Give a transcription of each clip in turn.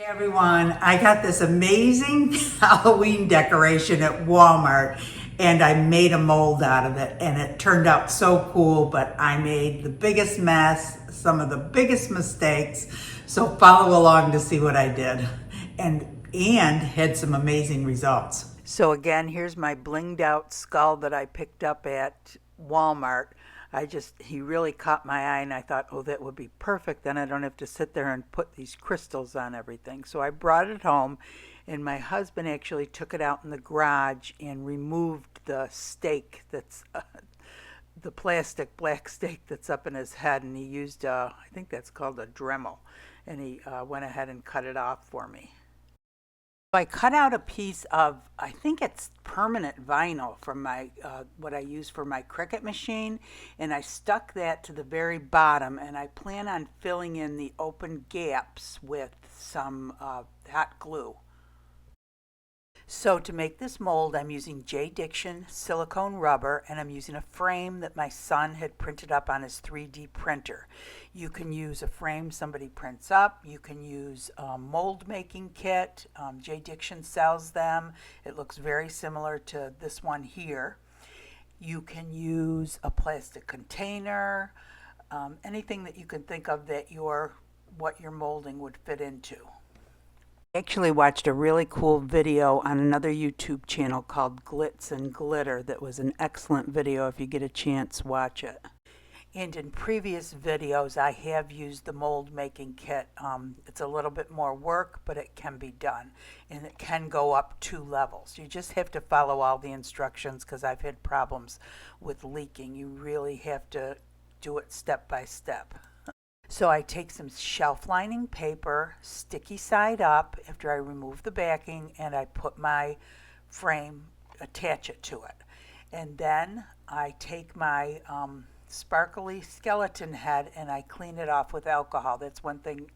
Hey everyone, I got this amazing Halloween decoration at Walmart and I made a mold out of it and it turned out so cool, but I made the biggest mess, some of the biggest mistakes. So follow along to see what I did and had some amazing results. So again, here's my blinged out skull that I picked up at Walmart. He really caught my eye and I thought, oh, that would be perfect. Then I don't have to sit there and put these crystals on everything. So I brought it home and my husband actually took it out in the garage and removed the stake that's the plastic black stake that's up in his head. And he used, I think that's called a Dremel. And he went ahead and cut it off for me. I cut out a piece of, I think it's permanent vinyl from my what I use for my Cricut machine, and I stuck that to the very bottom, and I plan on filling in the open gaps with some hot glue. So to make this mold, I'm using J Diction silicone rubber, and I'm using a frame that my son had printed up on his 3D printer. You can use a frame somebody prints up. You can use a mold making kit. J Diction sells them. It looks very similar to this one here. You can use a plastic container, anything that you can think of that what your molding would fit into. I actually watched a really cool video on another YouTube channel called Glitz and Glitter that was an excellent video. If you get a chance, watch it. And in previous videos, I have used the mold making kit. It's a little bit more work, but it can be done. And it can go up 2 levels. You just have to follow all the instructions because I've had problems with leaking. You really have to do it step by step. So I take some shelf lining paper, sticky side up after I remove the backing, and I put my frame, attach it to it. And then I take my sparkly skeleton head and I clean it off with alcohol. That's one thing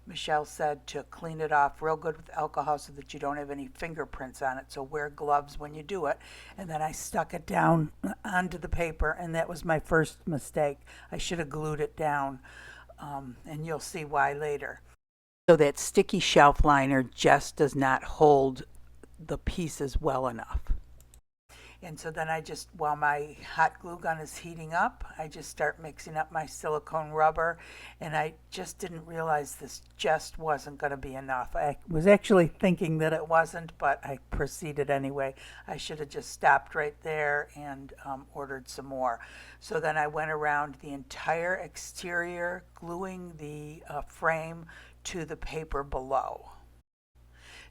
Michelle said, to clean it off real good with alcohol so that you don't have any fingerprints on it. So wear gloves when you do it. And then I stuck it down onto the paper, and that was my first mistake. I should have glued it down, and you'll see why later. So that sticky shelf liner just does not hold the pieces well enough. And so then while my hot glue gun is heating up, I just start mixing up my silicone rubber, and I just didn't realize this just wasn't going to be enough. I was actually thinking that it wasn't, but I proceeded anyway. I should have just stopped right there and ordered some more. So then I went around the entire exterior, gluing the frame to the paper below.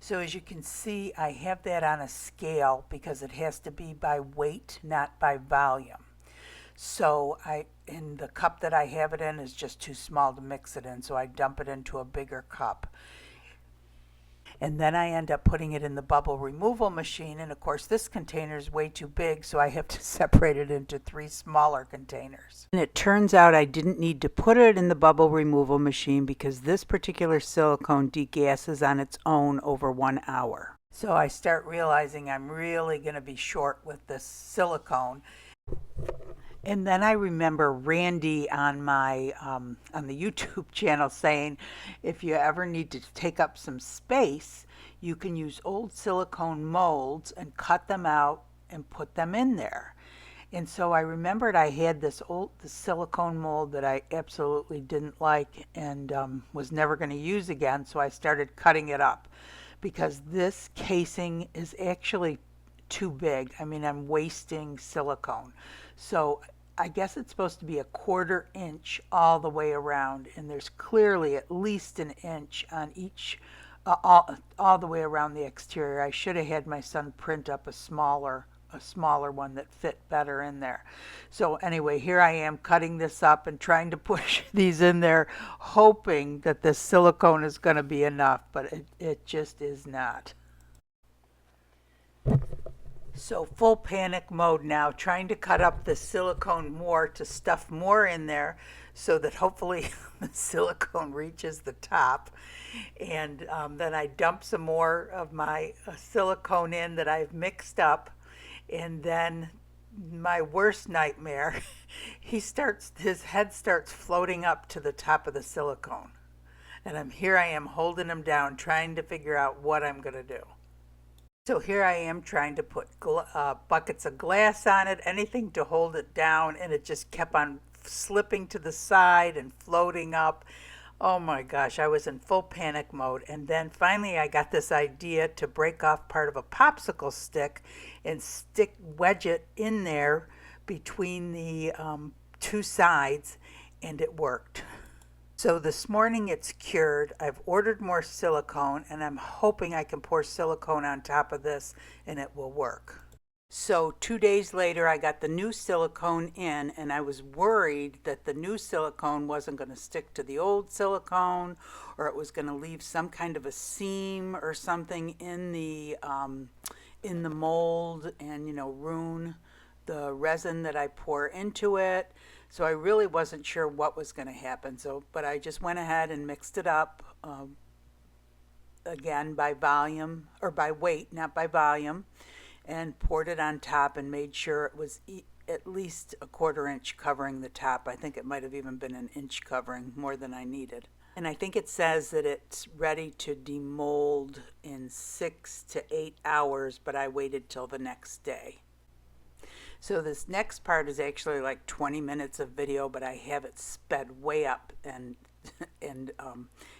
So as you can see, I have that on a scale because it has to be by weight, not by volume. So in the cup that I have it in is just too small to mix it in, so I dump it into a bigger cup. And then I end up putting it in the bubble removal machine, and of course this container is way too big, so I have to separate it into 3 smaller containers. And it turns out I didn't need to put it in the bubble removal machine because this particular silicone degasses on its own over 1 hour. So I start realizing I'm really going to be short with this silicone. And then I remember Randy on my on the YouTube channel saying, if you ever need to take up some space, you can use old silicone molds and cut them out and put them in there. And so I remembered I had the silicone mold that I absolutely didn't like and was never going to use again. So I started cutting it up because this casing is actually too big. I mean, I'm wasting silicone. So I guess it's supposed to be a 1/4 inch all the way around, and there's clearly at least 1 inch on each, all the way around the exterior. I should have had my son print up a smaller one that fit better in there. So anyway, here I am cutting this up and trying to push these in there, hoping that the silicone is going to be enough, but it just is not. So full panic mode now, trying to cut up the silicone more to stuff more in there so that hopefully the silicone reaches the top. And then I dump some more of my silicone in that I've mixed up. And then my worst nightmare, his head starts floating up to the top of the silicone. And I am holding them down, trying to figure out what I'm going to do. So here I am trying to put buckets of glass on it, anything to hold it down, and it just kept on slipping to the side and floating up. Oh my gosh, I was in full panic mode. And then finally I got this idea to break off part of a popsicle stick and wedge it in there between the two sides, and it worked. So this morning it's cured. I've ordered more silicone, and I'm hoping I can pour silicone on top of this and it will work. So 2 days later, I got the new silicone in, and I was worried that the new silicone wasn't going to stick to the old silicone, or it was going to leave some kind of a seam or something in the mold, and ruin the resin that I pour into it. So I really wasn't sure what was going to happen. But I just went ahead and mixed it up again by volume, or by weight, not by volume, and poured it on top and made sure it was at least a 1/4 inch covering the top. I think it might have even been an inch covering, more than I needed. And I think it says that it's ready to demold in 6 to 8 hours, but I waited till the next day. So this next part is actually like 20 minutes of video, but I have it sped way up, and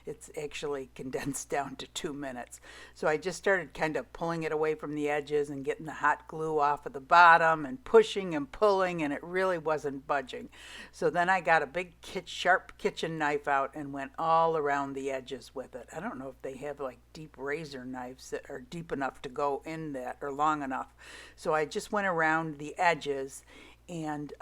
it's actually condensed down to 2 minutes. So I just started kind of pulling it away from the edges and getting the hot glue off of the bottom and pushing and pulling, and it really wasn't budging. So then I got a big sharp kitchen knife out and went all around the edges with it. I don't know if they have like deep razor knives that are deep enough to go in that, or long enough. So I just went around the edges, and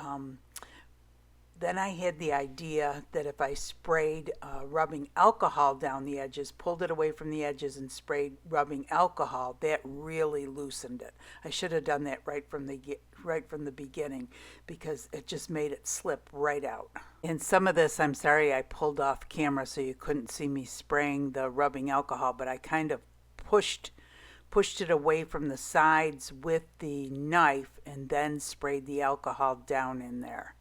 then I had the idea that if I sprayed rubbing alcohol down the edges, pulled it away from the edges and sprayed rubbing alcohol, that really loosened it. I should have done that right from the beginning, because it just made it slip right out. And some of this, I'm sorry, I pulled off camera so you couldn't see me spraying the rubbing alcohol, but I kind of pushed it away from the sides with the knife and then sprayed the alcohol down in there.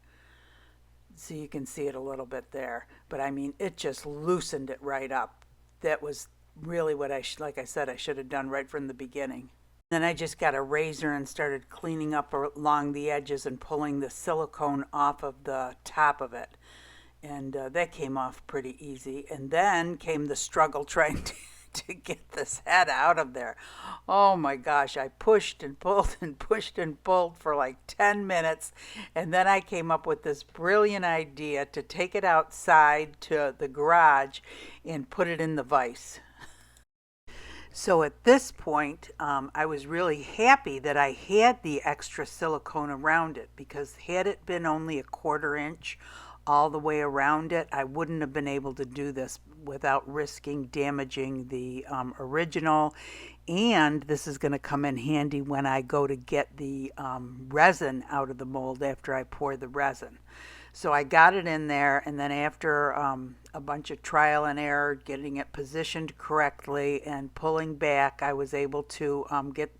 So you can see it a little bit there, but I mean, it just loosened it right up. That was really what like I said, I should have done right from the beginning. Then I just got a razor and started cleaning up along the edges and pulling the silicone off of the top of it. And that came off pretty easy. And then came the struggle trying to get this head out of there. Oh my gosh, I pushed and pulled and pushed and pulled for like 10 minutes, and then I came up with this brilliant idea to take it outside to the garage and put it in the vise. So at this point, I was really happy that I had the extra silicone around it, because had it been only a 1/4 inch all the way around it, I wouldn't have been able to do this without risking damaging the original. And this is going to come in handy when I go to get the resin out of the mold after I pour the resin. So I got it in there, and then after a bunch of trial and error, getting it positioned correctly and pulling back, I was able to get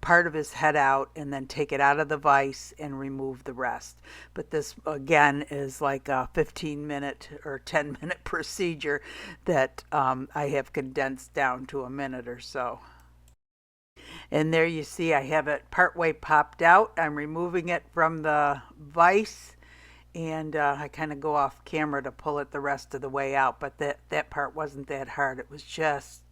part of his head out and then take it out of the vise and remove the rest. But this again is like a 15-minute or 10-minute procedure that I have condensed down to a minute or so. And there you see I have it partway popped out. I'm removing it from the vise, and I kind of go off camera to pull it the rest of the way out, but that part wasn't that hard. It was just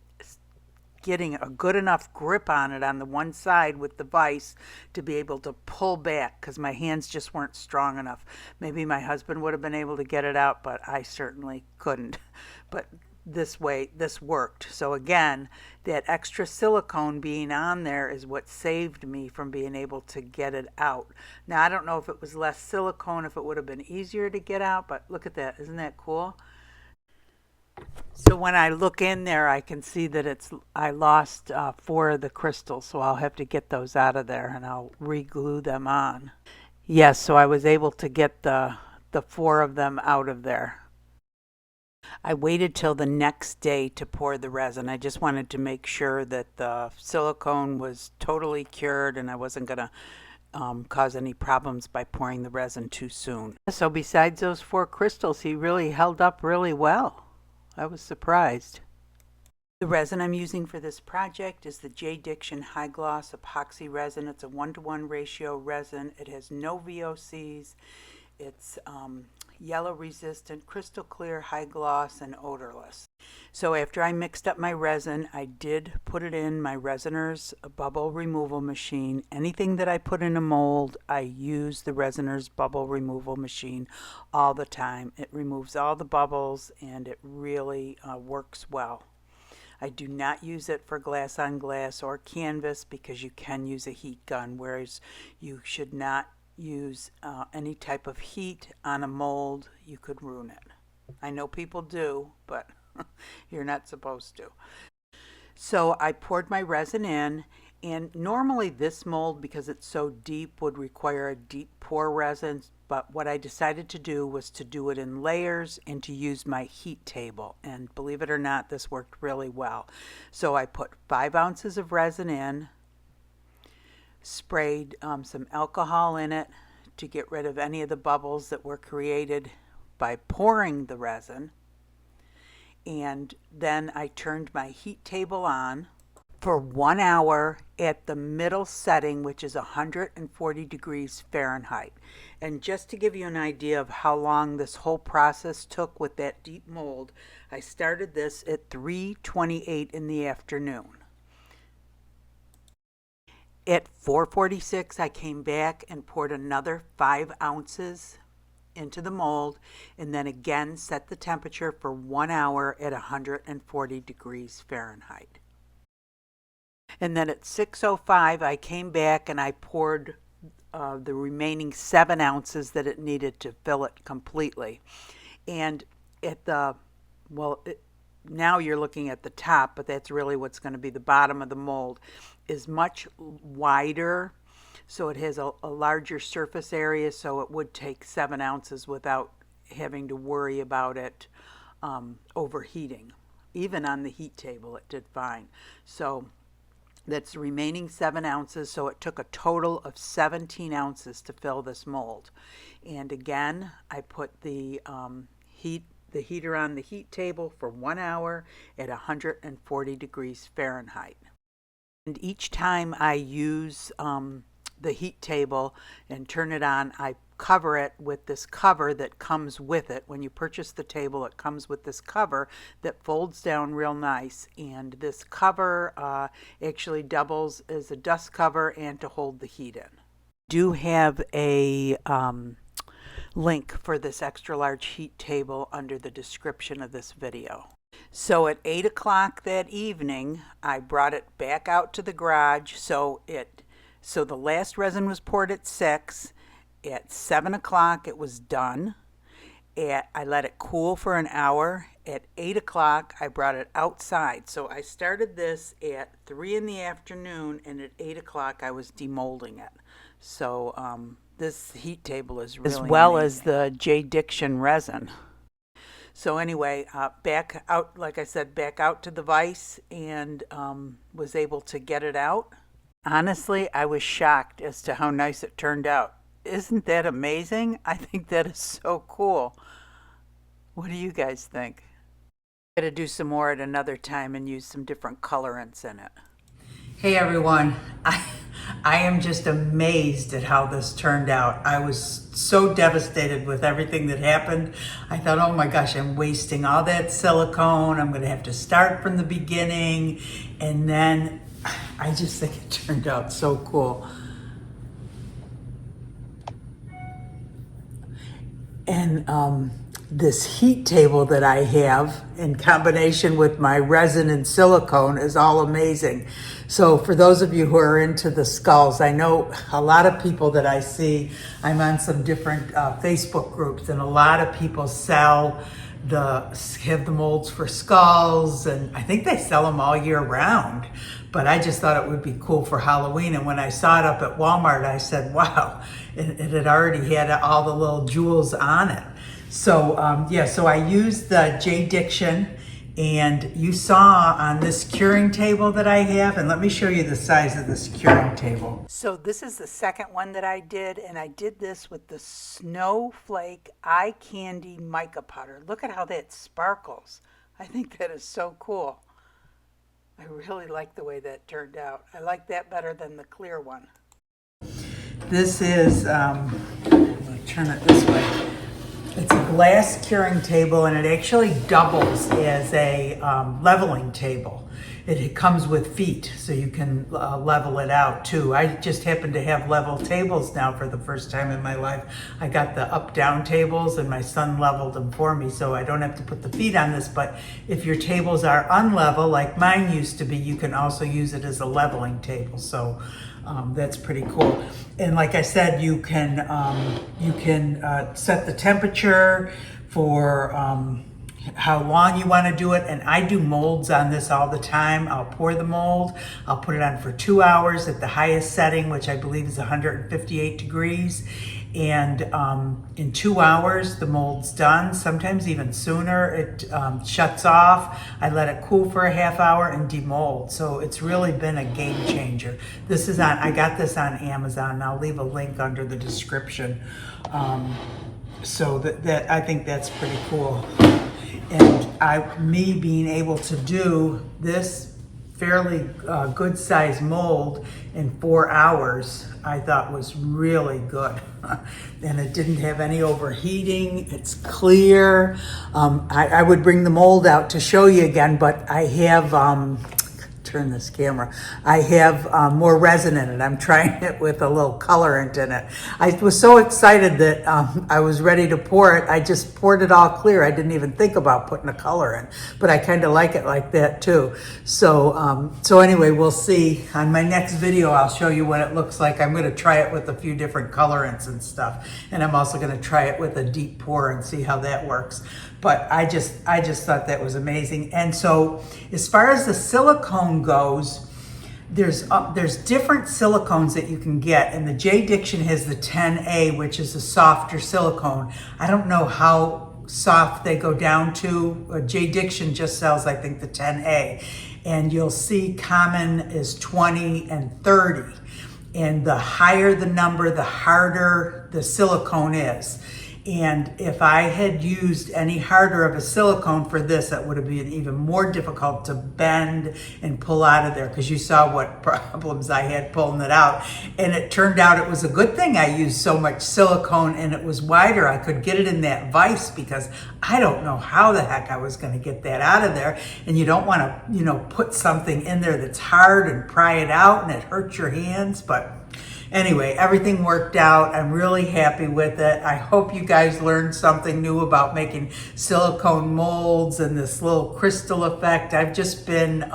getting a good enough grip on it on the one side with the vise to be able to pull back, because my hands just weren't strong enough. Maybe my husband would have been able to get it out, but I certainly couldn't. But this way, this worked. So again, that extra silicone being on there is what saved me from being able to get it out. Now, I don't know if it was less silicone, if it would have been easier to get out, but look at that. Isn't that cool? So when I look in there, I can see that I lost 4 of the crystals, so I'll have to get those out of there, and I'll re-glue them on. Yes, so I was able to get the 4 of them out of there. I waited till the next day to pour the resin. I just wanted to make sure that the silicone was totally cured and I wasn't going to cause any problems by pouring the resin too soon. So besides those 4 crystals, he really held up really well. I was surprised. The resin I'm using for this project is the J Diction High Gloss Epoxy Resin. It's a 1-to-1 ratio resin. It has no VOCs. It's yellow resistant, crystal clear, high gloss, and odorless. So after I mixed up my resin, I did put it in my Resiner's bubble removal machine. Anything that I put in a mold, I use the Resiner's bubble removal machine all the time. It removes all the bubbles and it really works well. I do not use it for glass on glass or canvas because you can use a heat gun, whereas you should not use any type of heat on a mold. You could ruin it. I know people do, but you're not supposed to. So I poured my resin in, and normally this mold, because it's so deep, would require a deep pour resin, but what I decided to do was to do it in layers and to use my heat table, and believe it or not, this worked really well. So I put 5 ounces of resin in, sprayed some alcohol in it to get rid of any of the bubbles that were created by pouring the resin, and then I turned my heat table on for 1 hour at the middle setting, which is 140 degrees Fahrenheit. And just to give you an idea of how long this whole process took with that deep mold, I started this at 3:28 in the afternoon. At 4:46, I came back and poured another 5 ounces into the mold, and then again set the temperature for 1 hour at 140 degrees Fahrenheit. And then at 6:05, I came back and I poured the remaining 7 ounces that it needed to fill it completely. And at the, now you're looking at the top, but that's really what's going to be the bottom of the mold, is much wider. So it has a larger surface area, so it would take 7 ounces without having to worry about it overheating. Even on the heat table, it did fine. So that's the remaining 7 ounces, so it took a total of 17 ounces to fill this mold. And again, I put the heater on the heat table for 1 hour at 140 degrees Fahrenheit. And each time I use the heat table and turn it on, I cover it with this cover that comes with it. When you purchase the table, it comes with this cover that folds down real nice, and this cover actually doubles as a dust cover and to hold the heat in. I do have a link for this extra large heat table under the description of this video. So at 8 o'clock that evening, I brought it back out to the garage. So the last resin was poured at 6. At 7 o'clock, it was done. I let it cool for an hour. At 8 o'clock, I brought it outside. So I started this at 3 in the afternoon, and at 8 o'clock, I was demolding it. So this heat table is really as well amazing. As the J Diction resin. So anyway, back out, like I said, back out to the vise, and was able to get it out. Honestly, I was shocked as to how nice it turned out. Isn't that amazing? I think that is so cool. What do you guys think? I'm going to do some more at another time and use some different colorants in it. Hey everyone, I am just amazed at how this turned out. I was so devastated with everything that happened. I thought, oh my gosh, I'm wasting all that silicone. I'm going to have to start from the beginning. And then I just think it turned out so cool. And this heat table that I have in combination with my resin and silicone is all amazing. So for those of you who are into the skulls, I know a lot of people that I see, I'm on some different Facebook groups, and a lot of people have the molds for skulls, and I think they sell them all year round. But I just thought it would be cool for Halloween. And when I saw it up at Walmart, I said, wow, it had already had all the little jewels on it. So yeah, so I used the J Diction, and you saw on this curing table that I have, and let me show you the size of this curing table. So this is the second one that I did, and I did this with the Snowflake Eye Candy Mica Powder. Look at how that sparkles. I think that is so cool. I really like the way that turned out. I like that better than the clear one. This is, I'm going to turn it this way. It's a glass curing table, and it actually doubles as a leveling table. It comes with feet, so you can level it out too. I just happen to have level tables now for the first time in my life. I got the up-down tables, and my son leveled them for me, so I don't have to put the feet on this. But if your tables are unlevel, like mine used to be, you can also use it as a leveling table. So that's pretty cool. And like I said, you can set the temperature for how long you want to do it. And I do molds on this all the time. I'll pour the mold, I'll put it on for 2 hours at the highest setting, which I believe is 158 degrees. And in 2 hours, the mold's done. Sometimes even sooner. It shuts off. I let it cool for a half hour and demold. So it's really been a game changer. This is I got this on Amazon. I'll leave a link under the description. So that I think that's pretty cool. And me being able to do this fairly good size mold in 4 hours, I thought was really good. And it didn't have any overheating. It's clear. I would bring the mold out to show you again, but I have, turn this camera, I have more resin in it. I'm trying it with a little colorant in it. I was so excited that I was ready to pour it. I just poured it all clear. I didn't even think about putting a color in, but I kind of like it like that too. So, so anyway, we'll see. On my next video, I'll show you what it looks like. I'm going to try it with a few different colorants and stuff. And I'm also going to try it with a deep pour and see how that works. But I just thought that was amazing. And so as far as the silicone goes, there's different silicones that you can get, and the J Diction has the 10A, which is a softer silicone. I don't know how soft they go down to. J Diction just sells, I think, the 10A, and you'll see common is 20 and 30. And the higher the number, the harder the silicone is. And if I had used any harder of a silicone for this, that would have been even more difficult to bend and pull out of there, because you saw what problems I had pulling it out. And it turned out it was a good thing I used so much silicone and it was wider. I could get it in that vise, because I don't know how the heck I was going to get that out of there. And you don't want to, put something in there that's hard and pry it out, and it hurts your hands. But anyway, everything worked out. I'm really happy with it. I hope you guys learned something new about making silicone molds and this little crystal effect. I've just been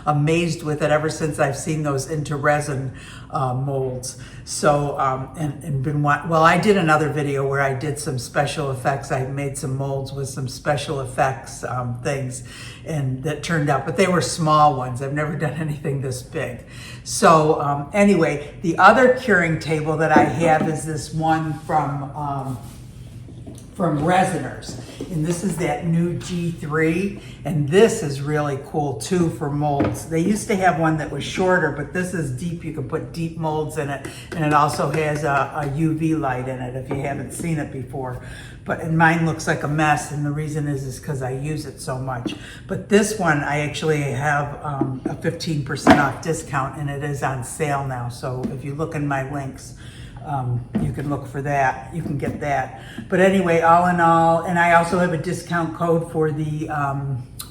amazed with it ever since I've seen those into resin molds. So, I did another video where I did some special effects. I made some molds with some special effects things, and that turned out, but they were small ones. I've never done anything this big. So anyway, the other curing table that I have is this one from Resiners, and this is that new G3, and this is really cool too for molds. They used to have one that was shorter, but this is deep. You can put deep molds in it, and it also has a UV light in it if you haven't seen it before. And mine looks like a mess, and the reason is because I use it so much. But this one, I actually have a 15% off discount, and it is on sale now. So if you look in my links, you can look for that. You can get that. But anyway, all in all, and I also have a discount code for the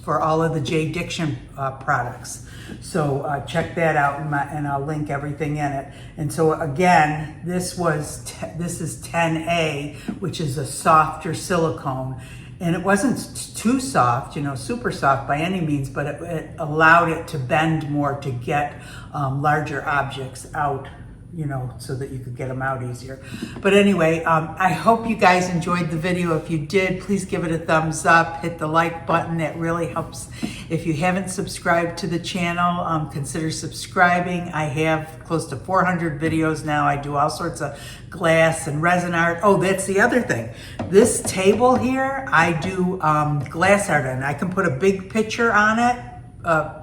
for all of the J Diction products. So check that out, and I'll link everything in it. And so again, this is 10A, which is a softer silicone. And it wasn't too soft, super soft by any means, but it allowed it to bend more to get larger objects out, so that you could get them out easier. But anyway, I hope you guys enjoyed the video. If you did, please give it a thumbs up, hit the like button. It really helps. If you haven't subscribed to the channel, consider subscribing. I have close to 400 videos now. I do all sorts of glass and resin art. Oh, that's the other thing. This table here, I do glass art on. I can put a big picture on it,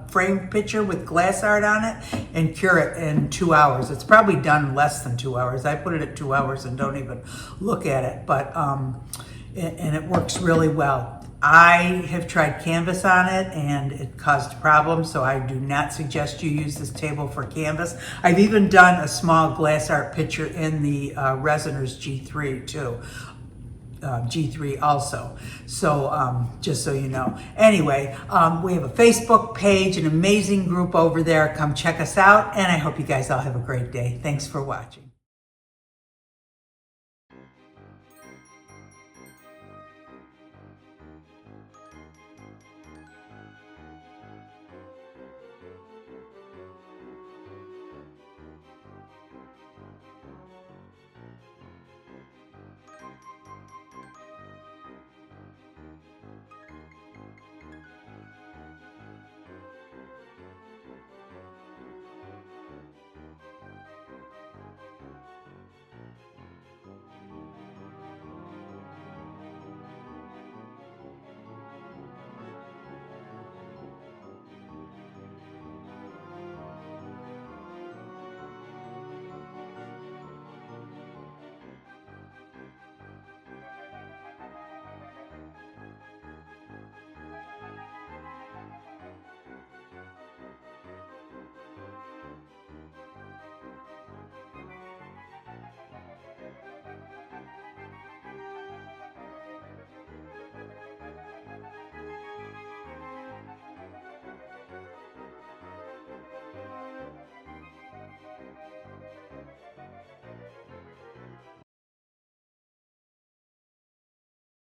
framed picture with glass art on it, and cure it in 2 hours. It's probably done less than 2 hours. I put it at 2 hours and don't even look at it, but and it works really well. I have tried canvas on it and it caused problems, so I do not suggest you use this table for canvas. I've even done a small glass art picture in the Resiners G3 too. G3 also. So just so you know. Anyway, we have a Facebook page, an amazing group over there. Come check us out, and I hope you guys all have a great day. Thanks for watching.